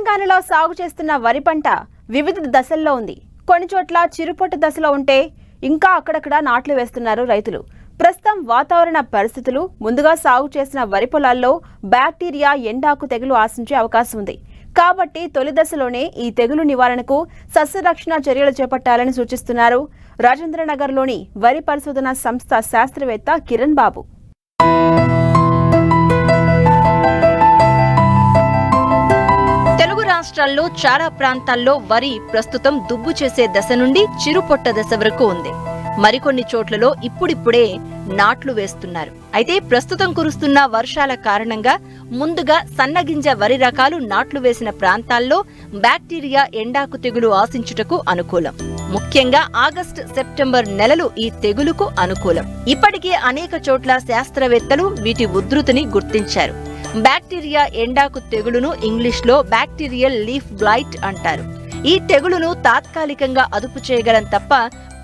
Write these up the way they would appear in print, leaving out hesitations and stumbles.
తెలంగాణలో సాగు చేస్తున్న వరి పంట వివిధ దశల్లో ఉంది. కొన్ని చోట్ల చిరుపొట్టు దశలో ఉంటే ఇంకా అక్కడక్కడ నాట్లు వేస్తున్నారు రైతులు. ప్రస్తుతం వాతావరణ పరిస్థితులు ముందుగా సాగు చేసిన వరి పొలాల్లో బ్యాక్టీరియా ఎండాకు తెగులు ఆశించే అవకాశం ఉంది. కాబట్టి తొలి దశలోనే ఈ తెగులు నివారణకు సస్యరక్షణ చర్యలు చేపట్టాలని సూచిస్తున్నారు రాజేంద్రనగర్లోని వరి పరిశోధన సంస్థ శాస్త్రవేత్త కిరణ్ బాబు. రాష్ట్రాల్లో చాలా ప్రాంతాల్లో వరి ప్రస్తుతం దుబ్బు చేసే దశ నుండి చిరుపొట్ట దశ వరకు ఉంది. మరికొన్ని చోట్లలో ఇప్పుడిప్పుడే నాట్లు వేస్తున్నారు. అయితే ప్రస్తుతం కురుస్తున్న వర్షాల కారణంగా ముందుగా సన్నగింజ వరి రకాలు నాట్లు వేసిన ప్రాంతాల్లో బ్యాక్టీరియా ఎండాకు తెగులు ఆశించుటకు అనుకూలం. ముఖ్యంగా ఆగస్టు, సెప్టెంబర్ నెలలు ఈ తెగులుకు అనుకూలం. ఇప్పటికే అనేక చోట్ల శాస్త్రవేత్తలు వీటి ఉధృతిని గుర్తించారు. బ్యాక్టీరియా ఎండాకు తెగులును ఇంగ్లీష్లో బ్యాక్టీరియల్ లీఫ్ బ్లైట్ అంటారు. ఈ తెగులును తాత్కాలికంగా అదుపు చేయగలం తప్ప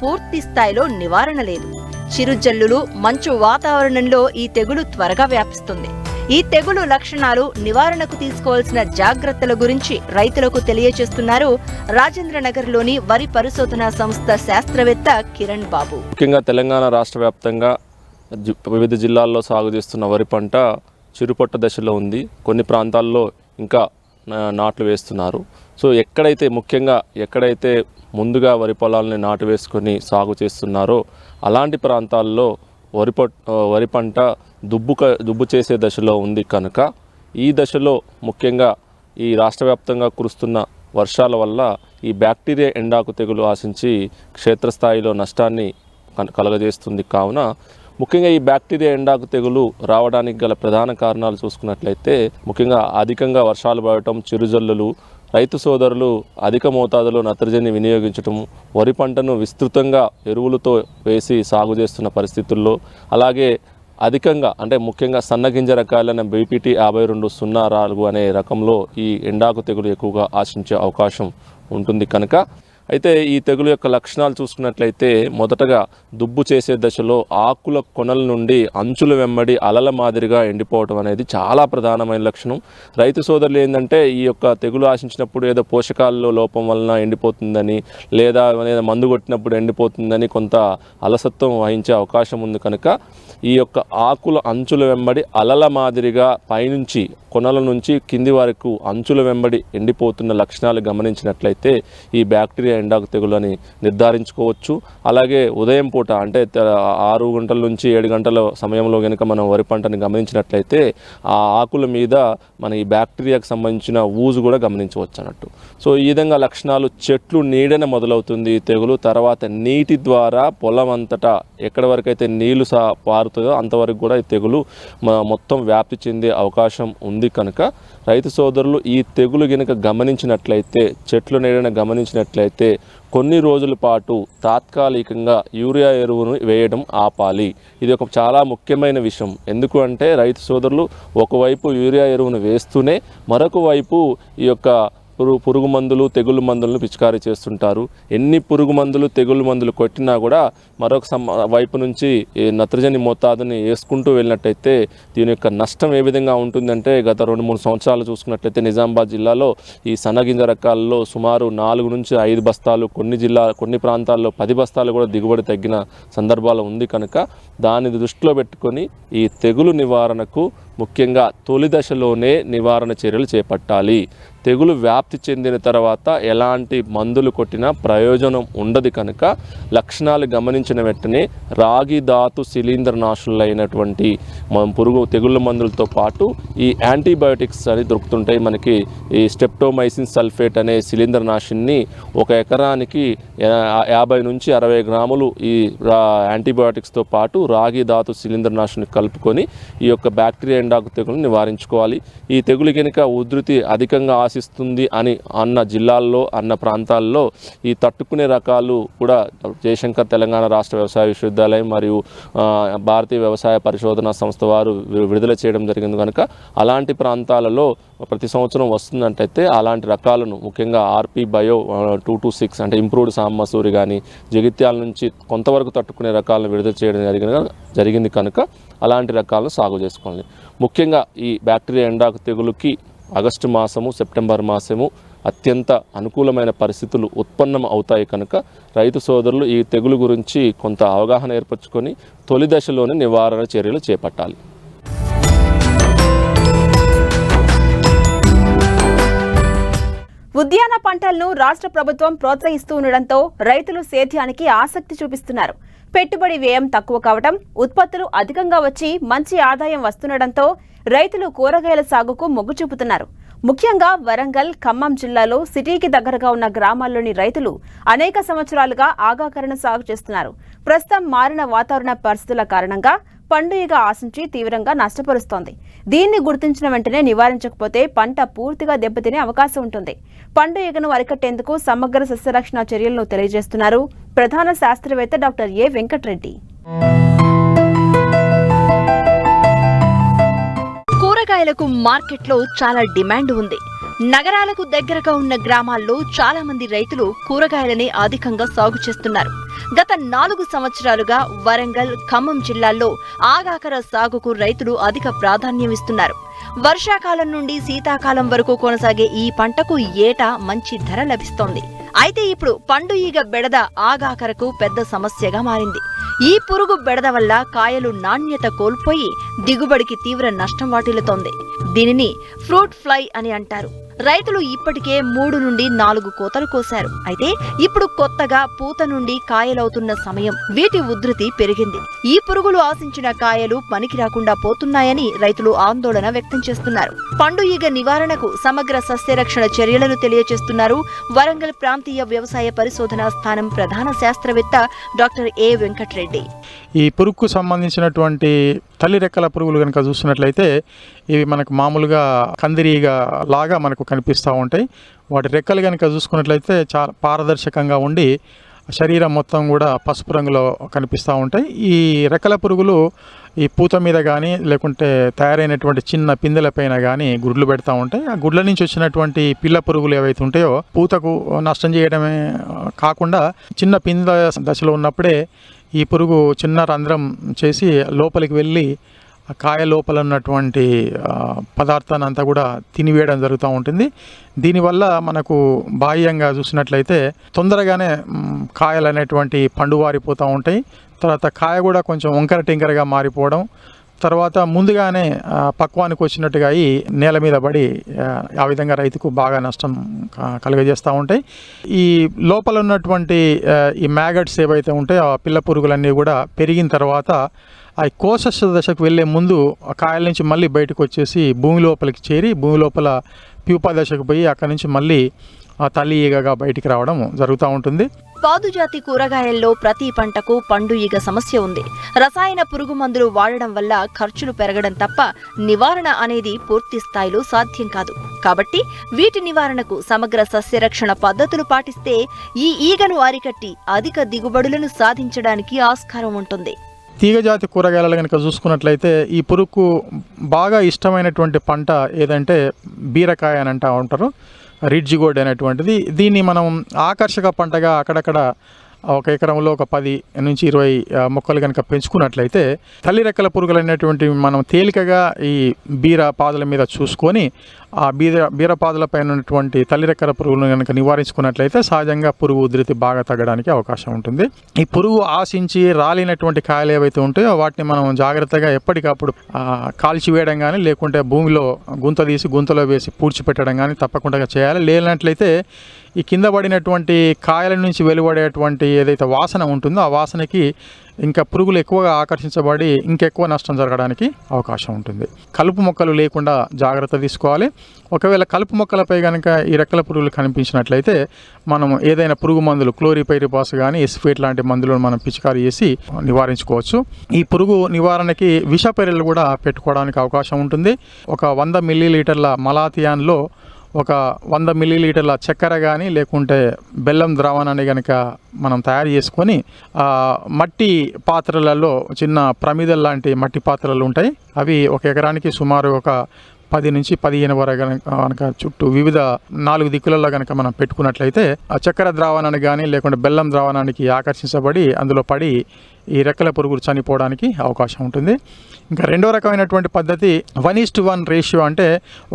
పూర్తి స్థాయిలో నివారణ లేదు. చిరుజల్లులు, మంచు వాతావరణంలో ఈ తెగులు త్వరగా వ్యాపిస్తుంది. ఈ తెగులు లక్షణాలు, నివారణకు తీసుకోవాల్సిన జాగ్రత్తల గురించి రైతులకు తెలియజేస్తున్నారు రాజేంద్రనగర్లోని వరి పరిశోధనా సంస్థ శాస్త్రవేత్త కిరణ్ బాబు. ముఖ్యంగా తెలంగాణ రాష్ట్ర వ్యాప్తంగా వివిధ జిల్లాల్లో సాగు చేస్తున్న వరి పంట చిరుపొట్ట దశలో ఉంది. కొన్ని ప్రాంతాల్లో ఇంకా నాట్లు వేస్తున్నారు. సో ఎక్కడైతే ముందుగా వరి పొలాలని నాటు వేసుకొని సాగు చేస్తున్నారో అలాంటి ప్రాంతాల్లో వరి పంట దుబ్బు చేసే దశలో ఉంది కనుక ఈ దశలో ముఖ్యంగా ఈ రాష్ట్ర వ్యాప్తంగా కురుస్తున్న వర్షాల వల్ల ఈ బ్యాక్టీరియా ఎండాకు తెగులు ఆశించి క్షేత్రస్థాయిలో నష్టాన్ని కలగజేస్తుంది. కావున ముఖ్యంగా ఈ బ్యాక్టీరియా ఎండాకు తెగులు రావడానికి గల ప్రధాన కారణాలు చూసుకున్నట్లయితే ముఖ్యంగా అధికంగా వర్షాలు పడటం, చిరుజల్లులు, రైతు సోదరులు అధిక మోతాదులో నత్రజని వినియోగించటం, వరి పంటను విస్తృతంగా ఎరువులతో వేసి సాగు చేస్తున్న పరిస్థితుల్లో, అలాగే అధికంగా ముఖ్యంగా సన్నగింజ రకాలైన BPT 5204 అనే రకంలో ఈ ఎండాకు తెగులు ఎక్కువగా ఆశించే అవకాశం ఉంటుంది కనుక అయితే ఈ తెగులు యొక్క లక్షణాలు చూసుకున్నట్లయితే మొదటగా దుబ్బు చేసే దశలో ఆకుల కొనల నుండి అంచుల వెంబడి అలల మాదిరిగా ఎండిపోవడం అనేది చాలా ప్రధానమైన లక్షణం. రైతు సోదరులు ఏంటంటే ఈ యొక్క తెగులు ఆశించినప్పుడు ఏదో పోషకాల్లో లోపం వలన ఎండిపోతుందని, లేదా మందు కొట్టినప్పుడు ఎండిపోతుందని కొంత అలసత్వం వహించే అవకాశం ఉంది కనుక ఈ యొక్క ఆకుల అంచుల వెంబడి అలల మాదిరిగా పైనుంచి కొనల నుంచి కింది వరకు అంచుల వెంబడి ఎండిపోతున్న లక్షణాలు గమనించినట్లయితే ఈ బ్యాక్టీరియా ఎండాకు తెగులు అని నిర్ధారించుకోవచ్చు. అలాగే ఉదయం పూట 6 గంటల నుంచి 7 గంటల సమయంలో కనుక మనం వరి పంటని గమనించినట్లయితే ఆ ఆకుల మీద మన ఈ బ్యాక్టీరియాకు సంబంధించిన ఊజు కూడా గమనించవచ్చు అన్నట్టు. సో ఈ విధంగా లక్షణాలు చెట్లు నీడన మొదలవుతుంది తెగులు. తర్వాత నీటి ద్వారా పొలం అంతటా ఎక్కడి వరకు అయితే నీళ్లు పారుతుందో అంతవరకు కూడా ఈ తెగులు మొత్తం వ్యాప్తి చెందే అవకాశం ఉంది కనుక రైతు సోదరులు ఈ తెగులు గనుక గమనించినట్లయితే, చెట్లు నీడన గమనించినట్లయితే కొన్ని రోజుల పాటు తాత్కాలికంగా యూరియా ఎరువును వేయడం ఆపాలి. ఇది ఒక చాలా ముఖ్యమైన విషయం. ఎందుకు అంటే రైతు సోదరులు ఒకవైపు యూరియా ఎరువును వేస్తూనే మరొక వైపు ఈ యొక్క పురుగు మందులు, తెగులు మందులను పిచికారీ చేస్తుంటారు. ఎన్ని పురుగు మందులు, తెగులు మందులు కొట్టినా కూడా మరొక వైపు నుంచి నత్రజని మోతాదుని వేసుకుంటూ వెళ్ళినట్టయితే దీని యొక్క నష్టం ఏ విధంగా ఉంటుందంటే గత 2-3 సంవత్సరాలు చూసుకున్నట్లయితే నిజామాబాద్ జిల్లాలో ఈ సన్నగింజ రకాల్లో సుమారు 4 నుంచి 5 బస్తాలు, కొన్ని ప్రాంతాల్లో 10 బస్తాలు కూడా దిగుబడి తగ్గిన సందర్భాలు ఉంది కనుక దాన్ని దృష్టిలో పెట్టుకొని ఈ తెగులు నివారణకు ముఖ్యంగా తొలి దశలోనే నివారణ చర్యలు చేపట్టాలి. తెగులు వ్యాప్తి చెందిన తర్వాత ఎలాంటి మందులు కొట్టినా ప్రయోజనం ఉండదు కనుక లక్షణాలు గమనించిన వెంటనే రాగి ధాతు శిలీంద్రనాశులైనటువంటి తెగుళ్ళ మందులతో పాటు ఈ యాంటీబయోటిక్స్ అని దొరుకుతుంటాయి మనకి. ఈ స్టెప్టోమైసిన్ సల్ఫేట్ అనే శిలీంద్రనాశిని 1 ఎకరానికి 50 నుంచి 60 గ్రాములు ఈ యాంటీబయోటిక్స్తో పాటు రాగి ధాతు శిలీంద్రనాశిని కలుపుకొని ఈ యొక్క బ్యాక్టీరియా ఎండాకు తెగులు నివారించుకోవాలి. ఈ తెగులు కనుక ఉధృతి అధికంగా ఆశిస్తుంది అన్న జిల్లాల్లో, అన్న ప్రాంతాల్లో ఈ తట్టుకునే రకాలు కూడా జయశంకర్ తెలంగాణ రాష్ట్ర వ్యవసాయ విశ్వవిద్యాలయం మరియు భారతీయ వ్యవసాయ పరిశోధనా సంస్థ వారు విడుదల చేయడం జరిగింది కనుక అలాంటి ప్రాంతాలలో ప్రతి సంవత్సరం వస్తుందంటైతే అలాంటి రకాలను ముఖ్యంగా RP Bio 226 అంటే ఇంప్రూవ్డ్ సామసూరి కానీ జగిత్యాల నుంచి కొంతవరకు తట్టుకునే రకాలను విడుదల చేయడం జరిగింది కనుక అలాంటి రకాలను సాగు చేసుకోవాలి. ముఖ్యంగా ఈ బ్యాక్టీరియా ఎండాకు తెగులుకి ఆగస్టు మాసము సెప్టెంబర్ మాసము అత్యంత అనుకూలమైన పరిస్థితులు ఉత్పన్నం అవుతాయి కనుక రైతు సోదరులు ఈ తెగులు గురించి కొంత అవగాహన ఏర్పరచుకొని తొలి దశలోనే నివారణ చర్యలు చేపట్టాలి. ఉద్యాన పంటలను రాష్ట్ర ప్రభుత్వం ప్రోత్సహిస్తూ ఉండడంతో రైతులు సేద్యానికి ఆసక్తి చూపిస్తున్నారు. పెట్టుబడి వ్యయం తక్కువ కావడం, ఉత్పత్తులు అధికంగా వచ్చి మంచి ఆదాయం వస్తుండటంతో రైతులు కూరగాయల సాగుకు మొగ్గు చూపుతున్నారు. ముఖ్యంగా వరంగల్, ఖమ్మం జిల్లాలో సిటీకి దగ్గరగా ఉన్న గ్రామాల్లోని రైతులు అనేక సంవత్సరాలుగా ఆగాకరణ సాగు చేస్తున్నారు. ప్రస్తుతం మారిన వాతావరణ పరిస్థితుల కారణంగా పండుగ ఆశించి తీవ్రంగా నష్టపరుస్తోంది. దీన్ని గుర్తించిన వెంటనే నివారించకపోతే పంట పూర్తిగా దెబ్బతినే అవకాశం ఉంటుంది. పండుగను అరికట్టేందుకు సమగ్ర సస్యరక్షణ చర్యలను తెలియజేస్తున్నారు ప్రధాన శాస్త్రవేత్త డాక్టర్ ఏ వెంకటరెడ్డి. కూరగాయలకు మార్కెట్లో చాలా డిమాండ్ ఉంది. నగరాలకు దగ్గరగా ఉన్న గ్రామాల్లో చాలా మంది రైతులు కూరగాయలనే అధికంగా సాగు చేస్తున్నారు. గత 4 సంవత్సరాలుగా వరంగల్, ఖమ్మం జిల్లాల్లో ఆగాకర సాగుకు రైతులు అధిక ప్రాధాన్యం ఇస్తున్నారు. వర్షాకాలం నుండి శీతాకాలం వరకు కొనసాగే ఈ పంటకు ఏటా మంచి ధర లభిస్తోంది. అయితే ఇప్పుడు పండు ఈగ బెడద ఆగాకరకు పెద్ద సమస్యగా మారింది. ఈ పురుగు బెడద వల్ల కాయలు నాణ్యత కోల్పోయి దిగుబడికి తీవ్ర నష్టం వాటిల్లుతోంది. దీనిని ఫ్రూట్ ఫ్లై అని అంటారు. రైతులు ఇప్పటికే 3 నుండి 4 కోతలు కోశారు. అయితే ఇప్పుడు కొత్తగా పూత నుండి కాయలవుతున్న సమయం వీటి ఉధృతి పెరిగింది. ఈ పురుగులు ఆశించిన కాయలు పనికి రాకుండా పోతున్నాయని రైతులు ఆందోళన వ్యక్తం చేస్తున్నారు. పండు ఈగ నివారణకు సమగ్ర సస్యరక్షణ చర్యలను తెలియజేస్తున్నారు వరంగల్ ప్రాంతీయ వ్యవసాయ పరిశోధనా స్థానం ప్రధాన శాస్త్రవేత్త డాక్టర్ ఏ వెంకటరెడ్డి. ఈ పురుగుకు సంబంధించినటువంటి తల్లి రెక్కల పురుగులు కనుక చూస్తున్నట్లయితే ఇవి మనకు మామూలుగా కందిరీగా లాగా మనకు కనిపిస్తూ ఉంటాయి. వాటి రెక్కలు కనుక చూసుకున్నట్లయితే చాలా పారదర్శకంగా ఉండి శరీరం మొత్తం కూడా పసుపు రంగులో కనిపిస్తూ ఉంటాయి. ఈ రెక్కల పురుగులు ఈ పూత మీద కానీ లేకుంటే తయారైనటువంటి చిన్న పిందెల పైన కానీ గుడ్లు పెడతా ఉంటాయి. ఆ గుడ్ల నుంచి వచ్చినటువంటి పిల్ల పురుగులు ఏవైతే ఉంటాయో పూతకు నష్టం చేయడమే కాకుండా చిన్న పిందె దశలో ఉన్నప్పుడే ఈ పురుగు చిన్న రంధ్రం చేసి లోపలికి వెళ్ళి ఆ కాయ లోపల ఉన్నటువంటి పదార్థాన్ని అంతా కూడా తినివేయడం జరుగుతూ ఉంటుంది. దీనివల్ల మనకు బాహ్యంగా చూసినట్లయితే తొందరగానే కాయలు అనేటువంటి పండువారిపోతూ ఉంటాయి. తర్వాత కాయ కూడా కొంచెం వంకర టింకరగా మారిపోవడం, తర్వాత ముందుగానే పక్వానికి వచ్చినట్టుగా అయి నేల మీద పడి ఆ విధంగా రైతుకు బాగా నష్టం కలుగజేస్తూ ఉంటాయి. ఈ లోపల ఉన్నటువంటి ఈ మ్యాగట్స్ ఏవైతే ఉంటాయో ఆ పిల్ల పురుగులన్నీ కూడా పెరిగిన తర్వాత ఆ కోశ దశకు వెళ్ళే ముందు ఆ కాయల నుంచి మళ్ళీ బయటకు వచ్చేసి భూమి లోపలికి చేరి భూమి లోపల ప్యూపా దశకు పోయి అక్కడి నుంచి మళ్ళీ తల్లి ఈగగా బయటికి రావడం జరుగుతూ ఉంటుంది. పాదుజాతి కూరగాయల్లో ప్రతి పంటకు పండు ఈగ సమస్య ఉంది. రసాయన పురుగు మందులు వాడడం వల్ల ఖర్చులు పెరగడం తప్ప నివారణ అనేది పూర్తి స్థాయిలో సాధ్యం కాదు. కాబట్టి వీటి నివారణకు సమగ్ర సస్యరక్షణ పద్ధతులు పాటిస్తే ఈ ఈగను అరికట్టి అధిక దిగుబడులను సాధించడానికి ఆస్కారం ఉంటుంది. తీగజాతి కూరగాయలు కనుక చూసుకున్నట్లయితే ఈ పురుగుకు బాగా ఇష్టమైనటువంటి పంట ఏదంటే బీరకాయ అని అంటూ ఉంటారు, రిడ్జ్ గోల్డ్ అనేటువంటిది. దీన్ని మనం ఆకర్షక పంటగా అక్కడక్కడ ఒక ఎకరంలో ఒక 10 నుంచి 20 మొక్కలు కనుక పెంచుకున్నట్లయితే తల్లి రెక్కల పురుగులు అనేటువంటి మనం తేలికగా ఈ బీర పాదుల మీద చూసుకొని ఆ బీర పాదుల పైన ఉన్నటువంటి తల్లి రెక్కల పురుగులను కనుక నివారించుకున్నట్లయితే సహజంగా పురుగు ఉధృతి బాగా తగ్గడానికి అవకాశం ఉంటుంది. ఈ పురుగు ఆశించి రాలినటువంటి కాయలు ఏవైతే ఉంటాయో వాటిని మనం జాగ్రత్తగా ఎప్పటికప్పుడు కాల్చివేయడం కానీ లేకుంటే భూమిలో గుంత తీసి గుంతలో వేసి పూడ్చిపెట్టడం కానీ తప్పకుండా చేయాలి. లేనట్లయితే ఈ కింద పడినటువంటి కాయల నుంచి వెలువడేటువంటి ఏదైతే వాసన ఉంటుందో ఆ వాసనకి ఇంకా పురుగులు ఎక్కువగా ఆకర్షించబడి ఇంకెక్కువ నష్టం జరగడానికి అవకాశం ఉంటుంది. కలుపు మొక్కలు లేకుండా జాగ్రత్త తీసుకోవాలి. ఒకవేళ కలుపు మొక్కలపై కనుక ఈ రెక్కల పురుగులు కనిపించినట్లయితే మనం ఏదైనా పురుగు మందులు క్లోరిపైరిపాస్ కానీ ఎస్ఫేట్ లాంటి మందులను మనం పిచికారీ చేసి నివారించుకోవచ్చు. ఈ పురుగు నివారణకి విషపర్యలు కూడా పెట్టుకోవడానికి అవకాశం ఉంటుంది. ఒక 100 మిల్లీలీటర్ల మలాథియాన్లో ఒక 100 మిల్లీలీటర్ల చక్కెర కానీ లేకుంటే బెల్లం ద్రావణాన్ని కనుక మనం తయారు చేసుకొని మట్టి పాత్రలలో చిన్న ప్రమిదల్ లాంటి మట్టి పాత్రలు ఉంటాయి. అవి ఒక ఎకరానికి సుమారు ఒక 10 నుంచి 15 వరకు కనుక చుట్టూ వివిధ 4 దిక్కులలో కనుక మనం పెట్టుకున్నట్లయితే ఆ చక్కెర ద్రావణానికి కానీ లేకుంటే బెల్లం ద్రావణానికి ఆకర్షించబడి అందులో పడి ఈ రెక్కల పురుగులు చనిపోవడానికి అవకాశం ఉంటుంది. ఇంకా రెండో రకమైనటువంటి పద్ధతి 1:1 రేషియో, అంటే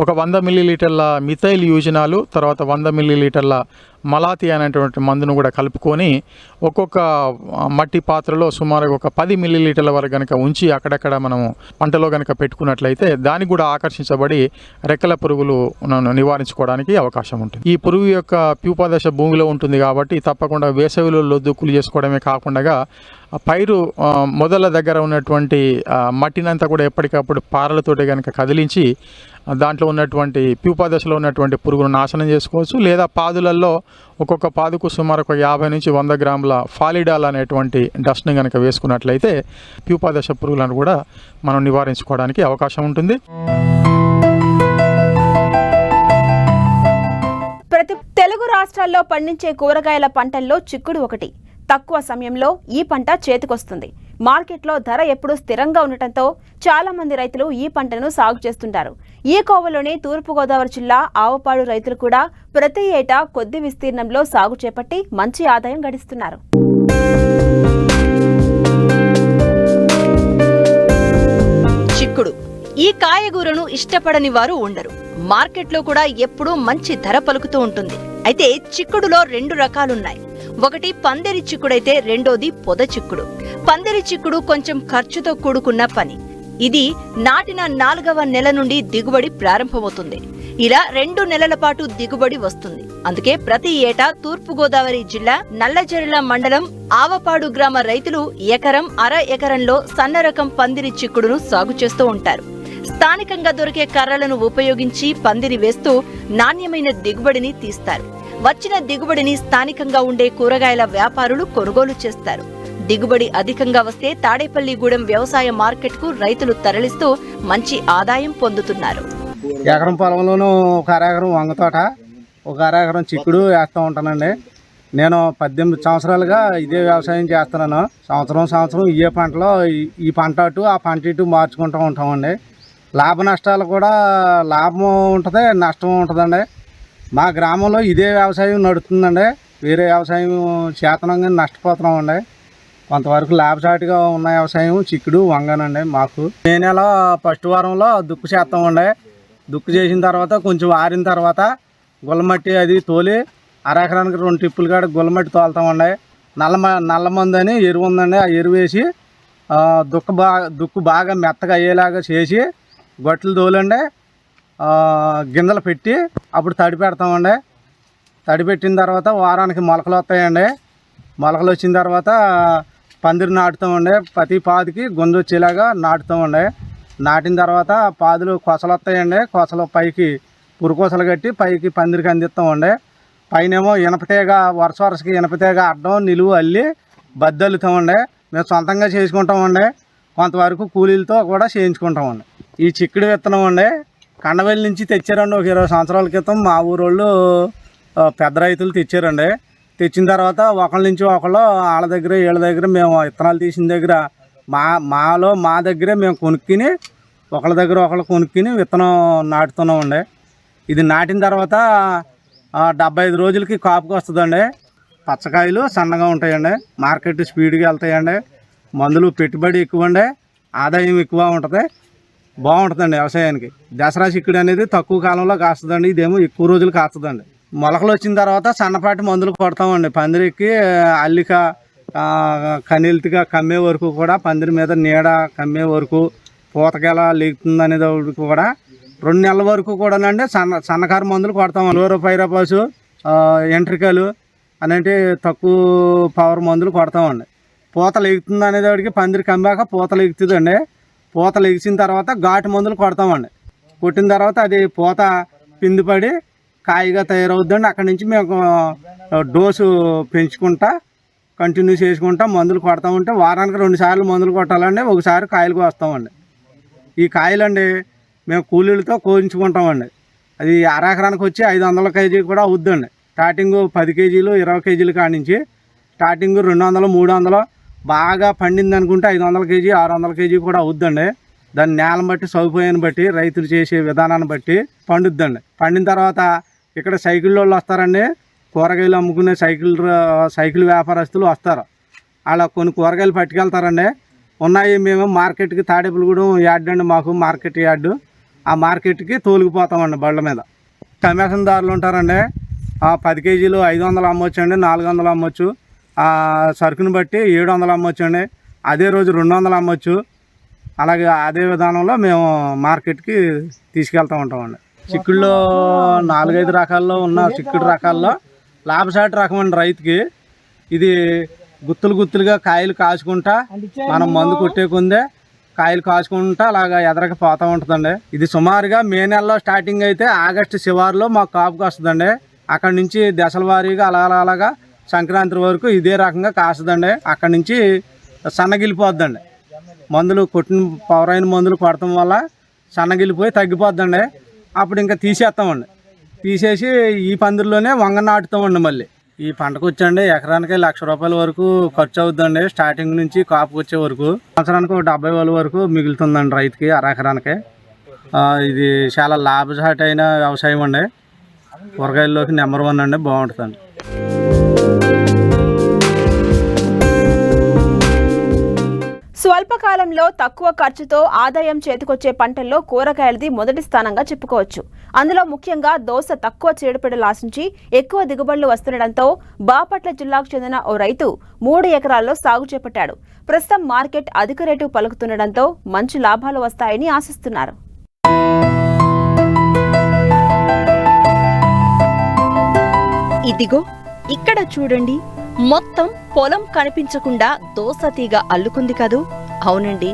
ఒక 100 మిల్లీలీటర్ల మిథైల్ యూజినాలు తర్వాత 100 మిల్లీలీటర్ల మలాతి అనేటువంటి మందును కూడా కలుపుకొని ఒక్కొక్క మట్టి పాత్రలో సుమారుగా ఒక 10 మిల్లీలీటర్ల వరకు కనుక ఉంచి అక్కడక్కడ మనము పంటలో కనుక పెట్టుకున్నట్లయితే దానికి కూడా ఆకర్షించబడి రెక్కల పురుగులు నివారించుకోవడానికి అవకాశం ఉంటుంది. ఈ పురుగు యొక్క ప్యూపదశ భూమిలో ఉంటుంది కాబట్టి తప్పకుండా వేసవిలో దుక్కులు చేసుకోవడమే కాకుండా పైరు మొదల దగ్గర ఉన్నటువంటి మట్టినంతా కూడా ఎప్పటికప్పుడు పారలతోటి కనుక కదిలించి దాంట్లో ఉన్నటువంటి ప్యూపా దశలో ఉన్నటువంటి పురుగును నాశనం చేసుకోవచ్చు. లేదా పాదులలో ఒక్కొక్క పాదుకు సుమారు ఒక 50 నుంచి 100 గ్రాముల ఫాలిడాల్ అనేటువంటి డస్ట్ని కనుక వేసుకున్నట్లయితే ప్యూపా దశ పురుగులను కూడా మనం నివారించుకోవడానికి అవకాశం ఉంటుంది. ప్రతి తెలుగు రాష్ట్రాల్లో పండించే కూరగాయల పంటల్లో చిక్కుడు ఒకటి. తక్కువ సమయంలో ఈ పంట చేతికొస్తుంది. మార్కెట్లో ధర ఎప్పుడూ స్థిరంగా ఉండటంతో చాలా మంది రైతులు ఈ పంటను సాగు చేస్తుంటారు. ఈ కోవలోని తూర్పుగోదావరి జిల్లా ఆవపాడు రైతులు కూడా ప్రతి ఏటా కొద్ది విస్తీర్ణంలో సాగు చేపట్టి మంచి ఆదాయం గడిస్తున్నారు. చిక్కుడు ఈ కాయగూరను ఇష్టపడని వారు ఉండరు. మార్కెట్లో కూడా ఎప్పుడూ మంచి ధర పలుకుతూ ఉంటుంది. అయితే చిక్కుడులో 2 రకాలున్నాయి. ఒకటి పందిరి చిక్కుడైతే రెండోది పొద చిక్కుడు. పందిరి చిక్కుడు కొంచెం ఖర్చుతో కూడుకున్న పని. ఇది నాటిన 4వ నెల నుండి దిగుబడి ప్రారంభమవుతుంది. ఇలా 2 నెలల పాటు దిగుబడి వస్తుంది. అందుకే ప్రతి ఏటా తూర్పుగోదావరి జిల్లా నల్లజర్ల మండలం ఆవపాడు గ్రామ రైతులు ఎకరం అర ఎకరంలో సన్నరకం పందిరి చిక్కుడును సాగు చేస్తూ ఉంటారు. స్థానికంగా దొరికే కర్రలను ఉపయోగించి పందిరి వేస్తూ నాణ్యమైన దిగుబడిని తీస్తారు. వచ్చిన దిగుబడిని స్థానికంగా ఉండే కూరగాయల వ్యాపారులు కొనుగోలు చేస్తారు. దిగుబడి అధికంగా వస్తే తాడేపల్లిగూడెం వ్యవసాయ మార్కెట్కు రైతులు తరలిస్తూ మంచి ఆదాయం పొందుతున్నారు. ఎకరం పొలంలోనూ ఒక అరెకరం వంగ తోట, ఒక అరెకరం చిక్కుడు వేస్తూ ఉంటానండి. నేను 18 సంవత్సరాలుగా ఇదే వ్యవసాయం చేస్తున్నాను. సంవత్సరం ఇదే పంటలో ఈ పంట అటు ఆ పంట ఇటు మార్చుకుంటూ ఉంటామండి. లాభ నష్టాలు కూడా లాభం ఉంటుంది, నష్టం ఉంటుందండి. మా గ్రామంలో ఇదే వ్యవసాయం నడుస్తుందండి. వేరే వ్యవసాయం చేతనంగా నష్టపోతున్నామండి. కొంతవరకు లాభసాటిగా ఉన్న వ్యవసాయం చిక్కుడు వంగనండి. మాకు మే నెల ఫస్ట్ వారంలో దుక్కు చేస్తామండి. దుక్కు చేసిన తర్వాత కొంచెం ఆరిన తర్వాత గుల్లమట్టి అది తోలి అరెకరానికి 2 టిప్పులు కాడ గుల్లమట్టి తోలుతామండి. నల్ల మందు అని ఎరువు ఉందండి. ఆ ఎరువు వేసి దుక్కు బాగా మెత్తగా అయ్యేలాగా చేసి గొట్టలు తోలండి గింజలు పెట్టి అప్పుడు తడి పెడతామండి. తడి పెట్టిన తర్వాత వారానికి మొలకలు వస్తాయండి. మొలకలు వచ్చిన తర్వాత పందిరి నాటుతామండి. ప్రతి పాదికి గుంజ వచ్చేలాగా నాటుతామండి. నాటిన తర్వాత పాదులు కొసలు వస్తాయండి. కొసలు పైకి పురుకోసలు కట్టి పైకి పందిరికి అందిస్తామండి. పైనేమో ఇనపతీగ వరుసకి ఇనపతీగ అడ్డం నిలువు అల్లి బద్దలుతామండి. మేము సొంతంగా చేసుకుంటామండి. కొంతవరకు కూలీలతో కూడా చేయించుకుంటామండి. ఈ చిక్కుడు విత్తనం అండి కండవెల్లి నుంచి తెచ్చారండి. ఒక 20 సంవత్సరాల క్రితం మా ఊరోళ్ళు పెద్ద రైతులు తెచ్చారండి. తెచ్చిన తర్వాత ఒకళ్ళ నుంచి ఒకళ్ళు వాళ్ళ దగ్గర వీళ్ళ దగ్గర మేము విత్తనాలు తీసిన దగ్గర మా దగ్గరే మేము కొనుక్కుని ఒకళ్ళ దగ్గర ఒకళ్ళు కొనుక్కుని విత్తనం నాటుతున్నామండి. ఇది నాటిన తర్వాత 75 రోజులకి కాపుకి వస్తుందండి. పచ్చకాయలు సన్నగా ఉంటాయండి. మార్కెట్ స్పీడ్గా వెళ్తాయండి. మందులు పెట్టుబడి ఎక్కువ అండి, ఆదాయం ఎక్కువ ఉంటుంది. బాగుంటుందండి వ్యవసాయానికి. దసరా చిక్కుడు అనేది తక్కువ కాలంలో కాస్తుందండి. ఇదేమో ఎక్కువ రోజులు కాస్తుందండి. మొలకలు వచ్చిన తర్వాత సన్నపాటి మందులు కొడతామండి. పందిరికి అల్లిక కనీల్తిగా కమ్మే వరకు కూడా, పందిరి మీద నీడ కమ్మే వరకు, పూతకెలా లేగుతుంది అనేది కూడా 2 నెలల వరకు కూడానండి సన్నకారు మందులు కొడతాం. పైరాపాసు ఎంట్రికలు అనేటి తక్కువ పవర్ మందులు కొడతామండి. పూత లెగుతుంది అనేదానికి పందిరి కమ్మాక పూత లెగుతుందండి. పూత లెగిసిన తర్వాత ఘాటు మందులు కొడతామండి. కొట్టిన తర్వాత అది పూత పిండిపడి కాయగా తయారవుద్దండి. అక్కడి నుంచి మేము డోసు పెంచుకుంటా కంటిన్యూ చేసుకుంటా మందులు కొడతా ఉంటే వారానికి 2 సార్లు మందులు కొట్టాలండి. ఒకసారి కాయలకు వస్తామండి. ఈ కాయలండి మేము కూలీలతో కోయించుకుంటామండి. అది అరెకరానికి వచ్చి 500 కేజీ కూడా అవుద్దండి. స్టార్టింగ్ 10 కేజీలు 20 కేజీలు కానించి స్టార్టింగ్ 200 300 బాగా పండింది అనుకుంటే 500 కేజీ 600 కేజీ కూడా అవుద్దండి. దాని నేలను బట్టి సౌకర్యాన్ని బట్టి రైతులు చేసే విధానాన్ని బట్టి పండుద్దండి. పండిన తర్వాత ఇక్కడ సైకిల్ వాళ్ళు వస్తారండి, కూరగాయలు అమ్ముకునే సైకిల్ వ్యాపారస్తులు వస్తారు. అలా కొన్ని కూరగాయలు పట్టుకెళ్తారండి. ఉన్నాయి మేము మార్కెట్కి తాడేపులగూడెం యార్డ్ అండి, మాకు మార్కెట్ యార్డు. ఆ మార్కెట్కి తోలుకుపోతామండి బళ్ళ మీద. కమిషన్దారులు ఉంటారండి. 10 కేజీలు 500 అమ్మొచ్చు అండి, 400 అమ్మొచ్చు. సరుకుని బట్టి 700 అమ్మొచ్చు అండి, అదే రోజు 200 అమ్మొచ్చు. అలాగే అదే విధానంలో మేము మార్కెట్కి తీసుకెళ్తూ ఉంటామండి. చిక్కుడులో 4-5 రకాల్లో ఉన్న చిక్కుడు రకాల్లో లాభసాటి రకం అండి రైతుకి. ఇది గుత్తులుగా కాయలు కాచుకుంటా మనం మందు కొట్టే కొందే కాయలు కాచుకుంటా అలాగా ఎదరక పోతూ ఉంటుందండి. ఇది సుమారుగా మే నెలలో స్టార్టింగ్ అయితే ఆగస్టు శివారులో మాకు కాపుకి వస్తుందండి. అక్కడి నుంచి దశల వారీగా అలాగా సంక్రాంతి వరకు ఇదే రకంగా కాస్తుందండి. అక్కడి నుంచి సన్నగిలిపోద్దండి. మందులు కొట్టిన పవరైన మందులు కొడటం వల్ల సన్నగిలిపోయి తగ్గిపోద్దండి. అప్పుడు ఇంకా తీసేస్తామండి. తీసేసి ఈ పందిరిలోనే వంగ నాటుతామండి. మళ్ళీ ఈ పంటకు వచ్చండి ఎకరానికి 1,00,000 రూపాయల వరకు ఖర్చు అవుతుందండి. స్టార్టింగ్ నుంచి కాపుకి వచ్చే వరకు సంవత్సరానికి 70,000 వరకు మిగులుతుందండి రైతుకి అరెకరానికి. ఇది చాలా లాభసాటి అయిన వ్యవసాయం అండి. కూరగాయల్లోకి నెంబర్ 1 అండి, బాగుంటుందండి. స్వల్పకాలంలో తక్కువ ఖర్చుతో ఆదాయం చేతికొచ్చే పంటల్లో కూరగాయలది మొదటి స్థానంగా చెప్పుకోవచ్చు. అందులో ముఖ్యంగా దోస తక్కువ చీడపీడలు ఆశించి ఎక్కువ దిగుబడులు వస్తుండటంతో బాపట్ల జిల్లాకు చెందిన ఓ రైతు 3 ఎకరాల్లో సాగు చేపట్టాడు. ప్రస్తుతం మార్కెట్ అధిక రేటు పలుకుతుండటంతో మంచి లాభాలు వస్తాయని ఆశిస్తున్నారు. ఇదిగో ఇక్కడ చూడండి, మొత్తం పొలం కనిపించకుండా దోస తీగ అల్లుకుంది కదూ. అవునండి,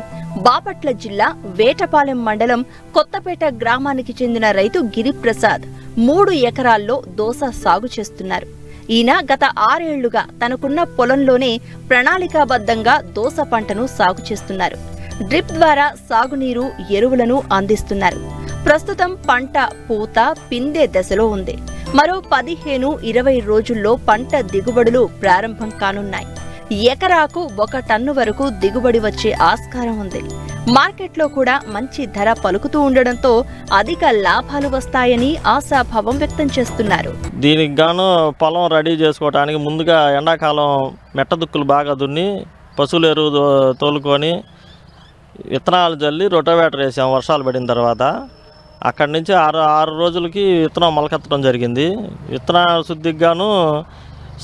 బాపట్ల జిల్లా వేటపాలెం మండలం కొత్తపేట గ్రామానికి చెందిన రైతు గిరిప్రసాద్ 3 ఎకరాల్లో దోస సాగు చేస్తున్నారు. ఈయన గత 6 ఏళ్లుగా తనకున్న పొలంలోనే ప్రణాళికాబద్ధంగా దోస పంటను సాగు చేస్తున్నారు. డ్రిప్ ద్వారా సాగునీరు, ఎరువులను అందిస్తున్నారు. ప్రస్తుతం పంట పూత పిందే దశలో ఉంది. మరో 15-20 రోజుల్లో పంట దిగుబడులు ప్రారంభం కానున్నాయి. ఎకరాకు 1 టన్ను వరకు దిగుబడి వచ్చే ఆస్కారం ఉంది. మార్కెట్లో కూడా మంచి ధర పలుకుతూ ఉండడంతో అధిక లాభాలు వస్తాయని ఆశాభావం వ్యక్తం చేస్తున్నారు. దీనికి గాను పొలం రెడీ చేసుకోవడానికి ముందుగా ఎండాకాలం మెట్ట దుక్కులు బాగా దున్ని పశువుల ఎరువు తోలుకొని విత్తనాలు జల్లి రొటోవేటర్ వేసాం వర్షాలు పడిన తర్వాత. అక్కడి నుంచి 6 రోజులకి విత్తనం మొలకెత్తడం జరిగింది. విత్తన శుద్ధికి గాను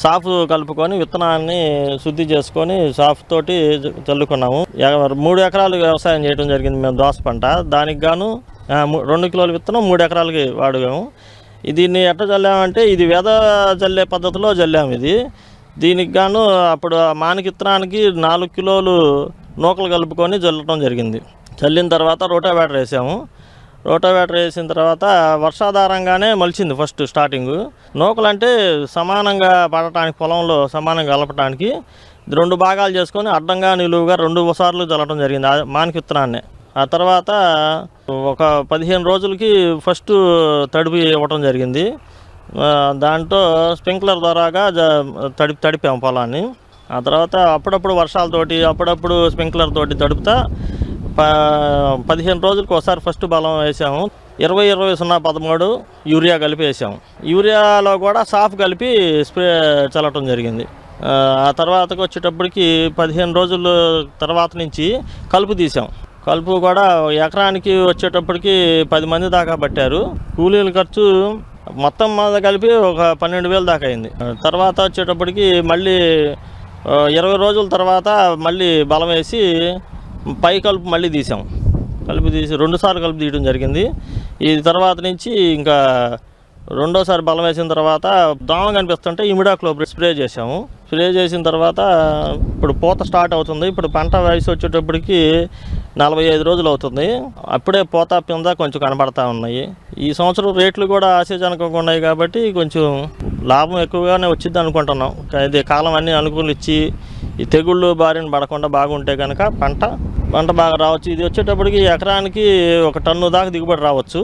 సాఫ్ కలుపుకొని విత్తనాన్ని శుద్ధి చేసుకొని సాఫ్ తోటి చల్లుకున్నాము. 3 ఎకరాలు వ్యవసాయం చేయడం జరిగింది మేము దోస పంట. దానికి గాను 2 కిలోల విత్తనం 3 ఎకరాలకి వాడాము. దీన్ని ఎట్లా చల్లామంటే ఇది వేద చల్లే పద్ధతిలో చల్లాము. దీనికి గాను అప్పుడు మానికి విత్తనానికి 4 కిలోలు నూకలు కలుపుకొని చల్లటం జరిగింది. చల్లిన తర్వాత రోటావేటర్ వేసాము. రోటావేటర్ వేసిన తర్వాత వర్షాధారంగానే మలిచింది ఫస్ట్ స్టార్టింగ్. నూకలంటే సమానంగా పడటానికి పొలంలో సమానంగా కలపడానికి 2 భాగాలు చేసుకొని అడ్డంగా నిలువుగా 2 సార్లు చల్లటం జరిగింది మానికి విత్తనాన్ని. ఆ తర్వాత ఒక 15 రోజులకి ఫస్ట్ తడిపి ఇవ్వటం జరిగింది. దాంట్లో స్ప్రింక్లర్ ద్వారాగా తడిపాము పొలాన్ని. ఆ తర్వాత అప్పుడప్పుడు వర్షాలతోటి అప్పుడప్పుడు స్ప్రింక్లర్ తోటి తడుపుతా 15 రోజులకు ఒకసారి ఫస్ట్ బలం వేసాము. 20-20-0-13 యూరియా కలిపి వేసాము. యూరియాలో కూడా సాఫ్ కలిపి స్ప్రే చల్లటం జరిగింది. ఆ తర్వాతకు వచ్చేటప్పటికి 15 రోజుల తర్వాత నుంచి కలుపు తీసాం. కలుపు కూడా ఎకరానికి వచ్చేటప్పటికి 10 మంది దాకా పట్టారు. కూలీల ఖర్చు మొత్తం మీద కలిపి ఒక 12,000 దాకా అయింది. తర్వాత వచ్చేటప్పటికి మళ్ళీ 20 రోజుల తర్వాత మళ్ళీ బలం వేసి పై కలుపు మళ్ళీ తీసాం. కలుపు తీసి 2 సార్లు కలుపు తీయడం జరిగింది. ఈ తర్వాత నుంచి ఇంకా 2వ బలం వేసిన తర్వాత దోమ కనిపిస్తుంటే ఇమిడాక్లోప్రిడ్ స్ప్రే చేసాము. స్ప్రే చేసిన తర్వాత ఇప్పుడు పూత స్టార్ట్ అవుతుంది. ఇప్పుడు పంట వయసు వచ్చేటప్పటికి 45 రోజులు అవుతుంది. అప్పుడే పూత పింద కొంచెం కనబడతా ఉన్నాయి. ఈ సంవత్సరం రేట్లు కూడా ఆశాజనకంగా ఉన్నాయి కాబట్టి కొంచెం లాభం ఎక్కువగానే వచ్చింది అనుకుంటున్నాం. ఇది కాలం అన్నీ అనుకూలించి ఈ తెగుళ్ళు బారిన పడకుండా బాగుంటే కనుక పంట బాగా రావచ్చు. ఇది వచ్చేటప్పటికి ఎకరానికి 1 టన్ను దాకా దిగుబడి రావచ్చు.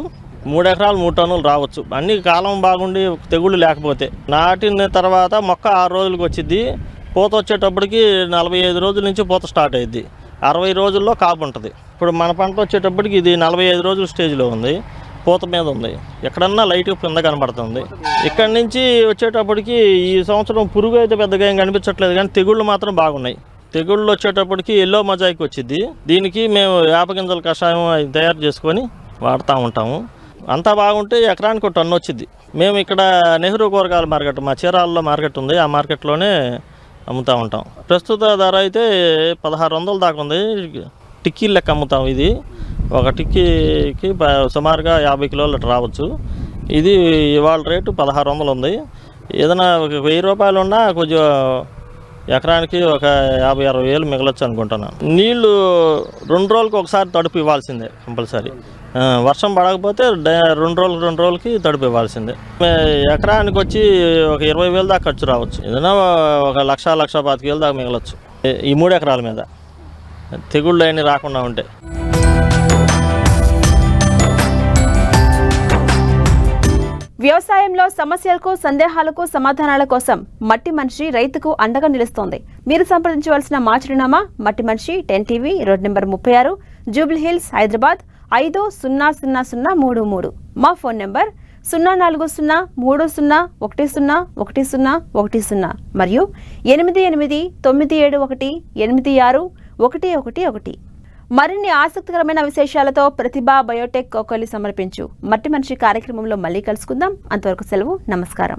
3 ఎకరాలు 3 టన్నులు రావచ్చు. అన్ని కాలం బాగుండి తెగుళ్ళు లేకపోతే. నాటిన తర్వాత మొక్క 6 రోజులకు వచ్చింది. పూత వచ్చేటప్పటికి 45 రోజుల నుంచి పూత స్టార్ట్ అయ్యిద్ది. 60 రోజుల్లో కాపు ఉంటుంది. ఇప్పుడు మన పంట వచ్చేటప్పటికి ఇది 45 రోజుల స్టేజ్లో ఉంది, పూత మీద ఉంది, ఎక్కడన్నా లైట్గా కింద కనబడుతుంది. ఇక్కడి నుంచి వచ్చేటప్పటికి ఈ సంవత్సరం పురుగు అయితే పెద్దగా ఏం కనిపించట్లేదు, కానీ తెగుళ్ళు మాత్రం బాగున్నాయి. తెగుళ్ళు వచ్చేటప్పటికి ఎల్లో మొజాయిక్ వచ్చింది. దీనికి మేము వేపగింజల కషాయం అది తయారు చేసుకొని వాడుతూ ఉంటాము. అంతా బాగుంటే ఎకరానికి ఒక టన్ను వచ్చింది. మేము ఇక్కడ నెహ్రూ కూరగాయల మార్కెట్, మా చీరాలలో మార్కెట్ ఉంది, ఆ మార్కెట్లోనే అమ్ముతూ ఉంటాం. ప్రస్తుత ధర అయితే 1600 దాకా ఉంది. టిక్కీలు లెక్క అమ్ముతాం. ఇది ఒక టిక్కీకి సుమారుగా 50 కిలోలు రావచ్చు. ఇది ఇవాళ రేటు 1600 ఉంది. ఏదైనా ఒక 1000 రూపాయలు ఉన్నా కొంచెం ఎకరానికి ఒక 50-60 వేలు మిగలొచ్చు అనుకుంటున్నాను. నీళ్లు 2 రోజులకు ఒకసారి తడుపు ఇవ్వాల్సిందే కంపల్సరీ. వర్షం పడకపోతే 2 రోజులకి తడుపు ఇవ్వాల్సిందే. ఎకరానికి వచ్చి ఒక 20,000 దాకా ఖర్చు రావచ్చు. ఏదైనా ఒక 1,00,000-1,25,000 దాకా మిగలొచ్చు ఈ 3 ఎకరాల మీద, తెగుళ్ళు అన్నీ రాకుండా ఉంటాయి. వ్యవసాయంలో సమస్యలకు సందేహాలకు సమాధానాల కోసం మట్టి మనిషి రైతుకు అండగా నిలుస్తోంది. మీరు సంప్రదించవలసిన మా చిరునామా మట్టి మనిషి 10 TV, road number 36, Jubilee hills, Hyderabad 500033. మా ఫోన్ నెంబర్ 0403010110 మరియు 8897186111. మరిన్ని ఆసక్తికరమైన విశేషాలతో ప్రతిభా బయోటెక్ కోకలి సమర్పించు మట్టి మనిషి కార్యక్రమంలో మళ్ళీ కలుసుకుందాం. అంతవరకు సెలవు, నమస్కారం.